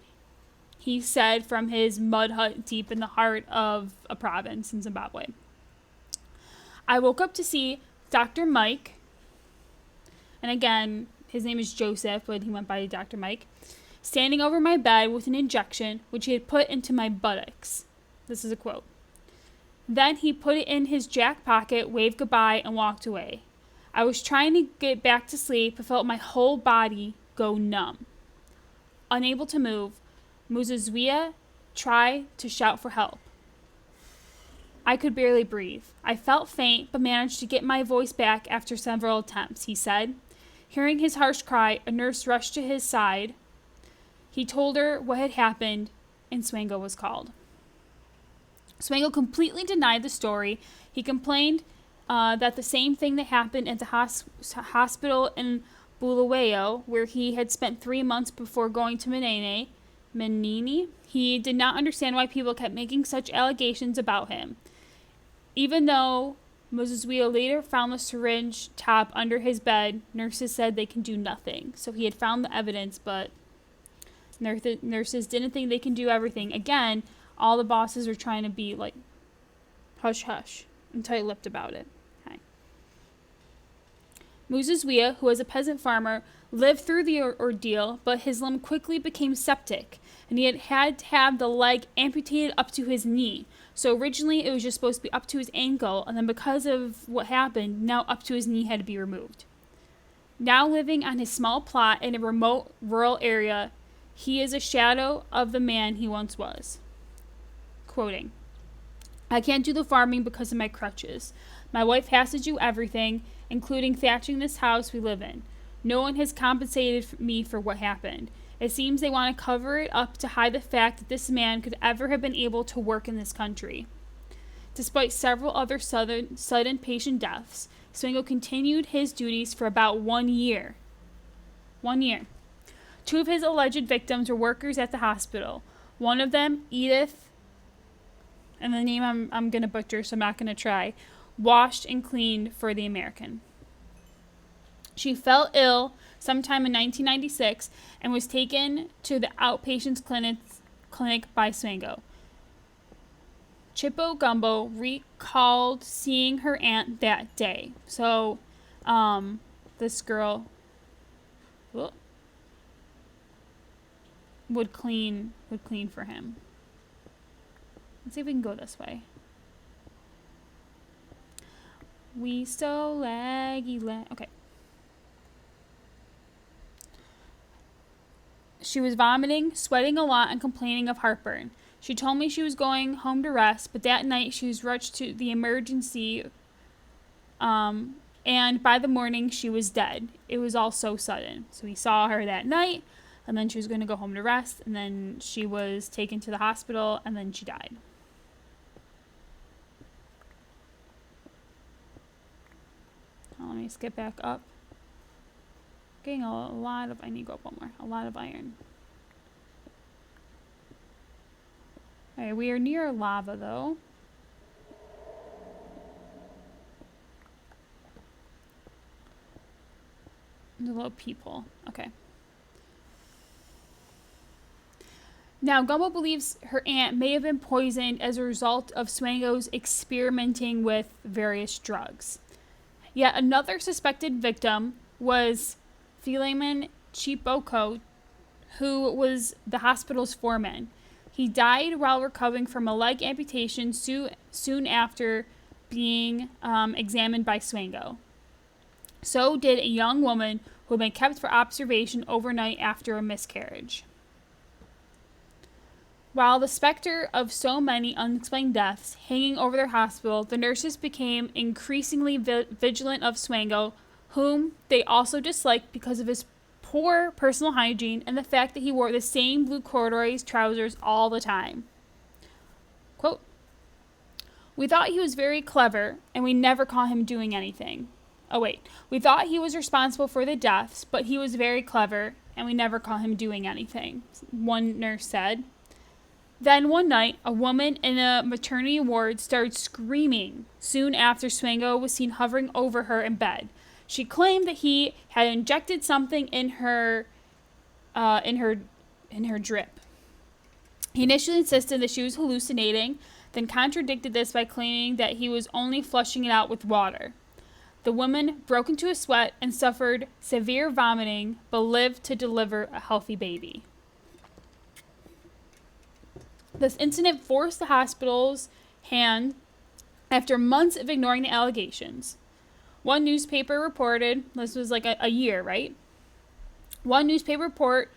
he said from his mud hut deep in the heart of a province in Zimbabwe. I woke up to see Dr. Mike, and again, his name is Joseph, but he went by Dr. Mike, standing over my bed with an injection which he had put into my buttocks. This is a quote. Then he put it in his jack pocket, waved goodbye, and walked away. I was trying to get back to sleep, but felt my whole body go numb. Unable to move, Muzazwia tried to shout for help. I could barely breathe. I felt faint, but managed to get my voice back after several attempts, he said. Hearing his harsh cry, a nurse rushed to his side. He told her what had happened, and Swango was called. Swango completely denied the story. He complained that the same thing that happened at the hospital in Bulawayo, where he had spent 3 months before going to Menini. He did not understand why people kept making such allegations about him. Even though Muzazwia later found the syringe top under his bed, nurses said they can do nothing. So he had found the evidence, but nurses didn't think they can do everything. Again, all the bosses are trying to be like hush hush and tight-lipped about it. Okay. Muzuzwia, who was a peasant farmer, lived through the ordeal, but his limb quickly became septic, and he had to have the leg amputated up to his knee. So originally it was just supposed to be up to his ankle, and then because of what happened, now up to his knee had to be removed. Now living on his small plot in a remote rural area, he is a shadow of the man he once was. Quoting, I can't do the farming because of my crutches. My wife has to do everything, including thatching this house we live in. No one has compensated me for what happened. It seems they want to cover it up to hide the fact that this man could ever have been able to work in this country. Despite several other sudden patient deaths, Swango continued his duties for about 1 year. 1 year. 2 of his alleged victims were workers at the hospital. One of them, Edith, and the name I'm going to butcher, so I'm not going to try, washed and cleaned for the American. She fell ill sometime in 1996 and was taken to the outpatients clinic by Swango. Chippo Gumbo recalled seeing her aunt that day. So, this girl would clean for him. Let's see if we can go this way. We so laggy. Okay. She was vomiting, sweating a lot, and complaining of heartburn. She told me she was going home to rest, but that night she was rushed to the emergency, and by the morning she was dead. It was all so sudden. So we saw her that night, and then she was going to go home to rest, and then she was taken to the hospital, and then she died. Let me skip back up. Getting a lot of, I need to go up one more. A lot of iron. Alright, we are near lava though. There's a little peephole. Okay. Now, Gumbo believes her aunt may have been poisoned as a result of Swango's experimenting with various drugs. Yet another suspected victim was Philemon Chipoko, who was the hospital's foreman. He died while recovering from a leg amputation soon after being examined by Swango. So did a young woman who had been kept for observation overnight after a miscarriage. While the specter of so many unexplained deaths hanging over their hospital, the nurses became increasingly vigilant of Swango, whom they also disliked because of his poor personal hygiene and the fact that he wore the same blue corduroy trousers all the time. Quote, we thought he was very clever, and we never caught him doing anything. We thought he was responsible for the deaths, but he was very clever, and we never caught him doing anything, one nurse said. Then one night, a woman in a maternity ward started screaming soon after Swango was seen hovering over her in bed. She claimed that he had injected something in her drip. He initially insisted that she was hallucinating, then contradicted this by claiming that he was only flushing it out with water. The woman broke into a sweat and suffered severe vomiting, but lived to deliver a healthy baby. This incident forced the hospital's hand after months of ignoring the allegations. One newspaper reported, this was like a year, right? One newspaper report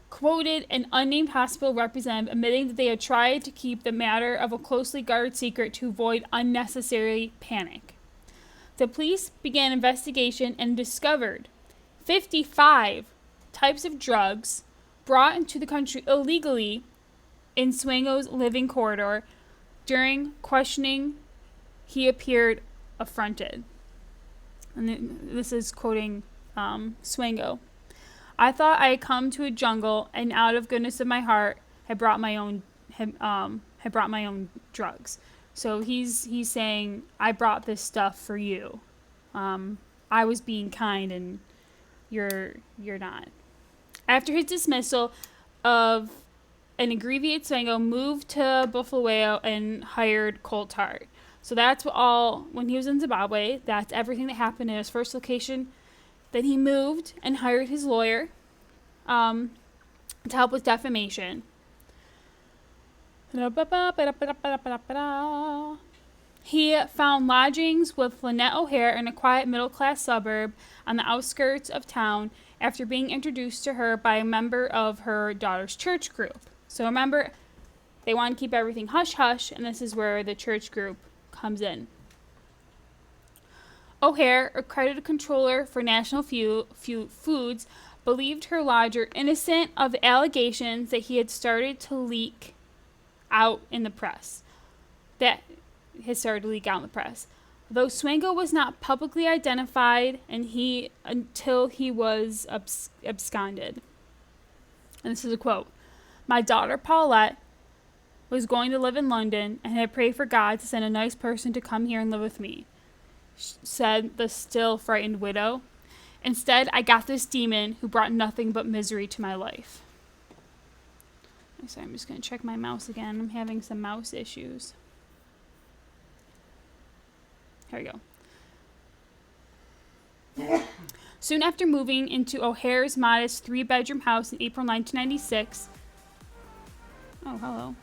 quoted an unnamed hospital representative admitting that they had tried to keep the matter of a closely guarded secret to avoid unnecessary panic. The police began investigation and discovered 55 types of drugs brought into the country illegally in Swango's living corridor. During questioning, he appeared affronted. And this is quoting Swango. I thought I had come to a jungle, and out of goodness of my heart, had brought my own drugs. So he's saying, I brought this stuff for you. I was being kind, and you're not. After his dismissal of an aggrieved Swango, moved to Bulawayo and hired Colt Hart. So that's all, when he was in Zimbabwe, that's everything that happened in his first location. Then he moved and hired his lawyer to help with defamation. He found lodgings with Lynette O'Hare in a quiet middle-class suburb on the outskirts of town after being introduced to her by a member of her daughter's church group. So remember, they want to keep everything hush-hush, and this is where the church group comes in. O'Hare, a credited controller for National Foods, believed her lodger innocent of allegations that he had started to leak out in the press. Though Swango was not publicly identified until he was absconded. And this is a quote. "My daughter Paulette was going to live in London and had prayed for God to send a nice person to come here and live with me," said the still frightened widow. "Instead, I got this demon who brought nothing but misery to my life." Sorry, I'm just going to check my mouse again. I'm having some mouse issues. Here we go. Soon after moving into O'Hare's modest 3-bedroom house in April 1996. Oh, hello.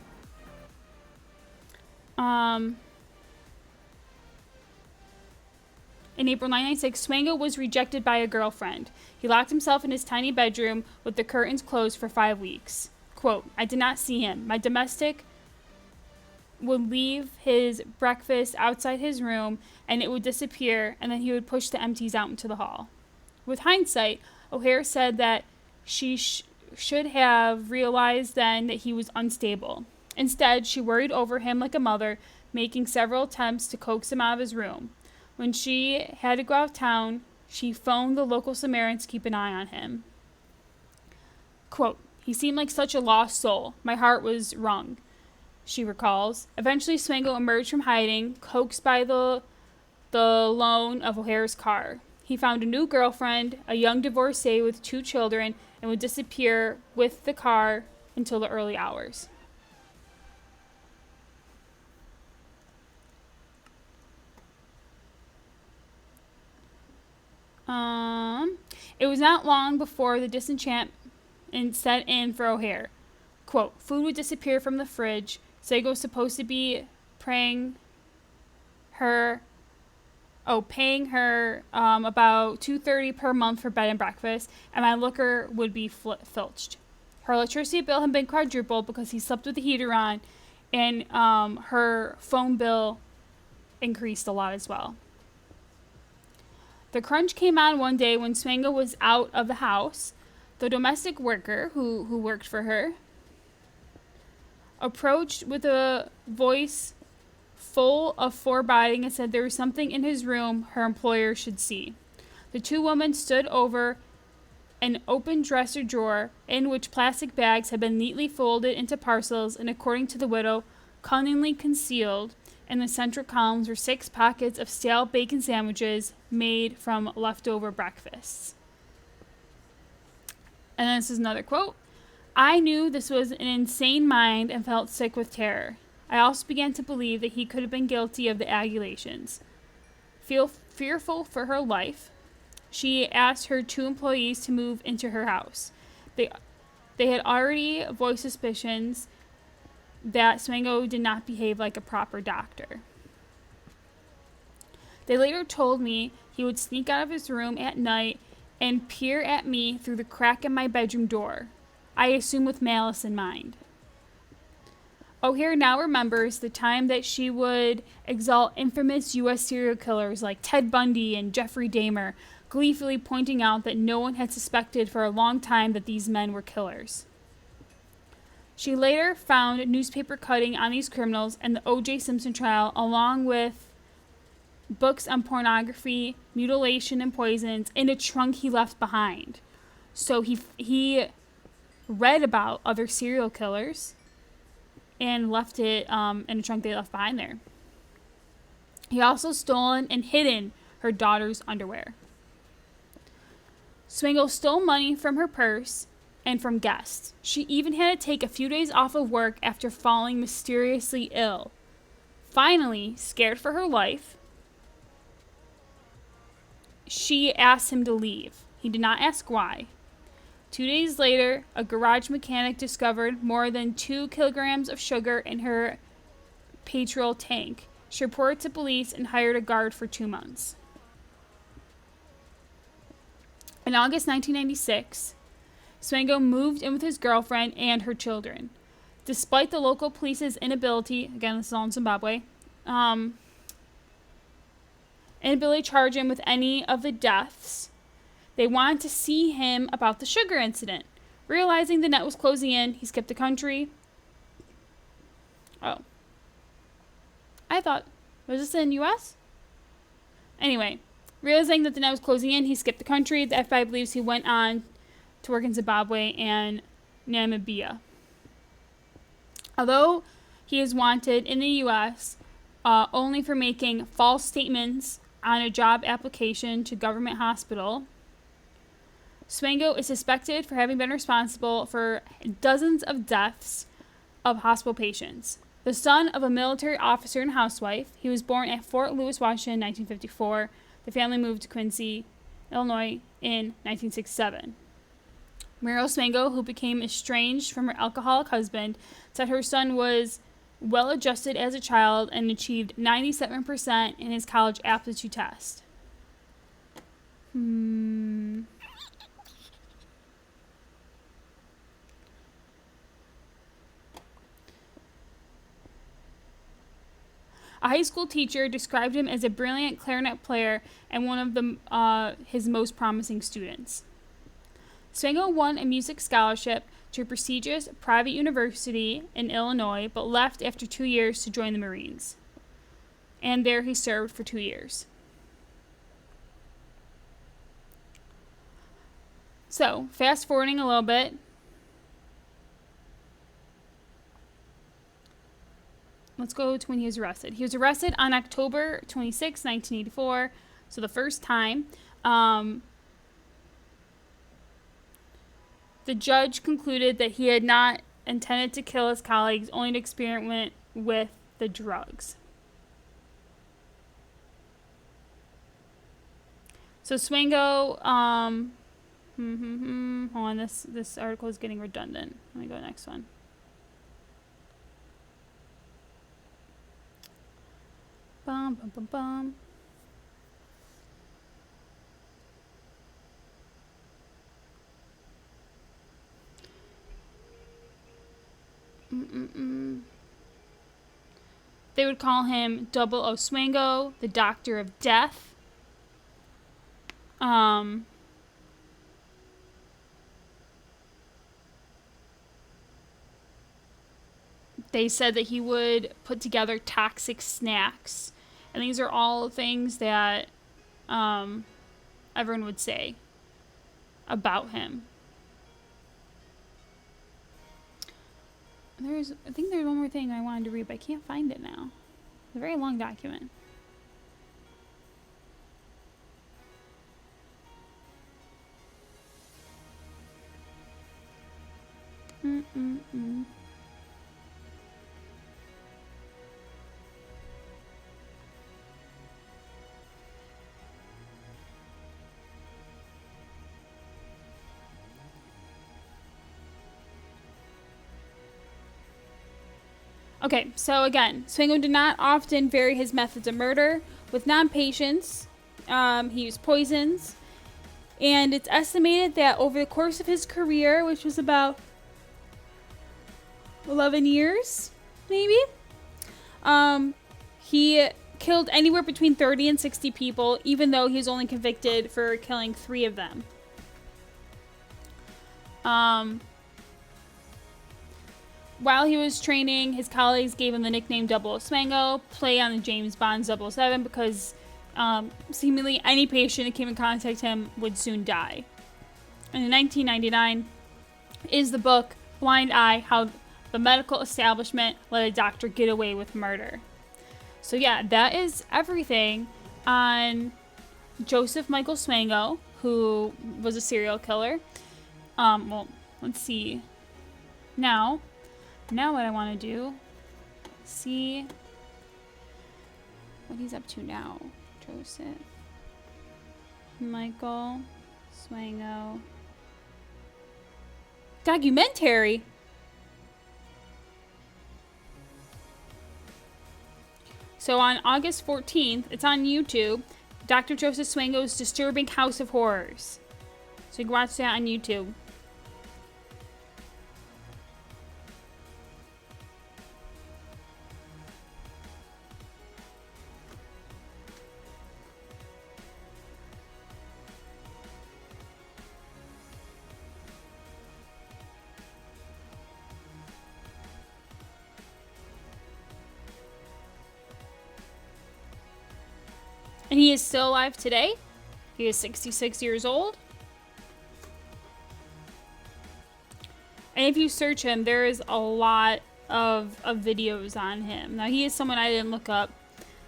In April 1996, Swango was rejected by a girlfriend. He locked himself in his tiny bedroom with the curtains closed for 5 weeks. Quote, "I did not see him. My domestic would leave his breakfast outside his room and it would disappear, and then he would push the empties out into the hall." With hindsight, O'Hare said that she should have realized then that he was unstable. Instead, she worried over him like a mother, making several attempts to coax him out of his room. When she had to go out of town, she phoned the local Samaritans to keep an eye on him. Quote, "He seemed like such a lost soul. My heart was wrung," she recalls. Eventually, Swango emerged from hiding, coaxed by the loan of O'Hare's car. He found a new girlfriend, a young divorcee with 2 children, and would disappear with the car until the early hours. It was not long before the disenchantment set in for O'Hare. Quote, "Food would disappear from the fridge. Swango was supposed to be paying her about $230 per month for bed and breakfast, and my liquor would be filched. Her electricity bill had been quadrupled because he slept with the heater on, and her phone bill increased a lot as well." The crunch came on one day when Swango was out of the house. The domestic worker who worked for her approached with a voice full of foreboding and said there was something in his room her employer should see. The 2 women stood over an open dresser drawer in which plastic bags had been neatly folded into parcels, and according to the widow, cunningly concealed in the central columns were 6 pockets of stale bacon sandwiches made from leftover breakfasts. And then this is another quote. "I knew this was an insane mind and felt sick with terror. I also began to believe that he could have been guilty of the accusations. Fearful for her life, she asked her 2 employees to move into her house. They had already voiced suspicions that Swango did not behave like a proper doctor. They later told me he would sneak out of his room at night and peer at me through the crack in my bedroom door, I assume with malice in mind." O'Hare now remembers the time that she would exalt infamous U.S. serial killers like Ted Bundy and Jeffrey Dahmer, gleefully pointing out that no one had suspected for a long time that these men were killers. She later found newspaper cutting on these criminals and the O.J. Simpson trial, along with books on pornography, mutilation, and poisons in a trunk he left behind. So he read about other serial killers and left it in a trunk they left behind there. He also stolen and hidden her daughter's underwear. Swango stole money from her purse and from guests. She even had to take a few days off of work after falling mysteriously ill. Finally, scared for her life, she asked him to leave. He did not ask why. 2 days later, a garage mechanic discovered more than 2 kilograms of sugar in her petrol tank. She reported to police and hired a guard for 2 months. In August 1996, Swango moved in with his girlfriend and her children. Despite the local police's inability, again, this is all in Zimbabwe, inability to charge him with any of the deaths, they wanted to see him about the sugar incident. Realizing the net was closing in, he skipped the country. Oh. I thought, was this in U.S.? Anyway, realizing that the net was closing in, he skipped the country. The FBI believes he went on to work in Zimbabwe and Namibia. Although he is wanted in the U.S. Only for making false statements on a job application to government hospital, Swango is suspected for having been responsible for dozens of deaths of hospital patients. The son of a military officer and housewife, he was born at Fort Lewis, Washington, in 1954. The family moved to Quincy, Illinois, in 1967. Muriel Swango, who became estranged from her alcoholic husband, said her son was well-adjusted as a child and achieved 97% in his college aptitude test. A high school teacher described him as a brilliant clarinet player and one of his most promising students. Swango won a music scholarship to a prestigious private university in Illinois, but left after 2 years to join the Marines. And there he served for 2 years. So, fast forwarding a little bit. Let's go to when he was arrested. He was arrested on October 26, 1984. So the first time. The judge concluded that he had not intended to kill his colleagues, only to experiment with the drugs. So Swango, hold on, this article is getting redundant. Let me go to the next one. Bum, bum, bum, bum. They would call him Double O Swango, the Doctor of Death. They said that he would put together toxic snacks. And these are all things that everyone would say about him. I think there's one more thing I wanted to read, but I can't find it now. It's a very long document. Okay, so again, Swango did not often vary his methods of murder. With non-patients, he used poisons. And it's estimated that over the course of his career, which was about 11 years, maybe, he killed anywhere between 30 and 60 people, even though he was only convicted for killing 3 of them. While he was training, his colleagues gave him the nickname Double O Swango, play on the James Bond 007, because seemingly any patient that came in contact with him would soon die. And in 1999 is the book Blind Eye, How the Medical Establishment Let a Doctor Get Away with Murder. So yeah, that is everything on Joseph Michael Swango, who was a serial killer. Well, let's see. Now what I want to do, see what he's up to now. Joseph Michael Swango. Documentary? So on August 14th, it's on YouTube, Dr. Joseph Swango's Disturbing House of Horrors. So you can watch that on YouTube. And he is still alive today. He is 66 years old. And if you search him, there is a lot of videos on him. Now, he is someone I didn't look up.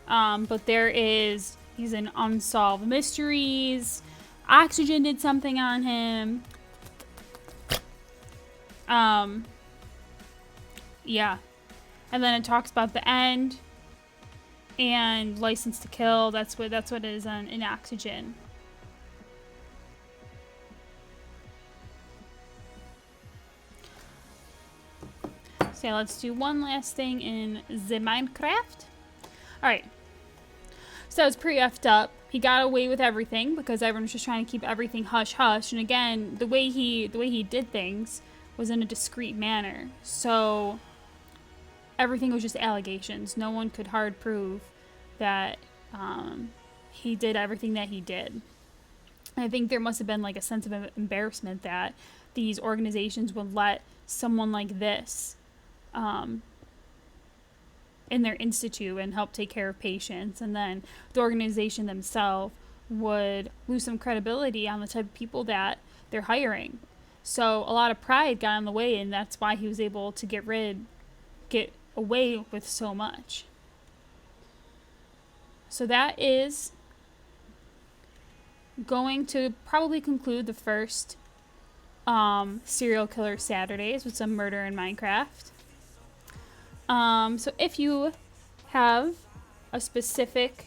But he's in Unsolved Mysteries. Oxygen did something on him. Yeah. And then it talks about the end. And License to Kill, that's what it is in Oxygen. So yeah, let's do one last thing in the Minecraft. Alright. So it's pretty effed up. He got away with everything because everyone was just trying to keep everything hush hush. And again, the way he did things was in a discreet manner. So everything was just allegations. No one could hard prove that he did everything that he did. And I think there must have been like a sense of embarrassment that these organizations would let someone like this in their institute and help take care of patients, and then the organization themselves would lose some credibility on the type of people that they're hiring. So a lot of pride got in the way, and that's why he was able to get away with so much. So that is going to probably conclude the first Serial Killer Saturdays with some murder in Minecraft. So if you have a specific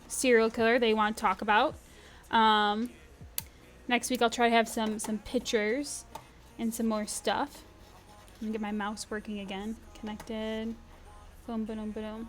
serial killer that you want to talk about, next week I'll try to have some pictures and some more stuff. Let me get my mouse working again. Connected. Boom, boom, boom.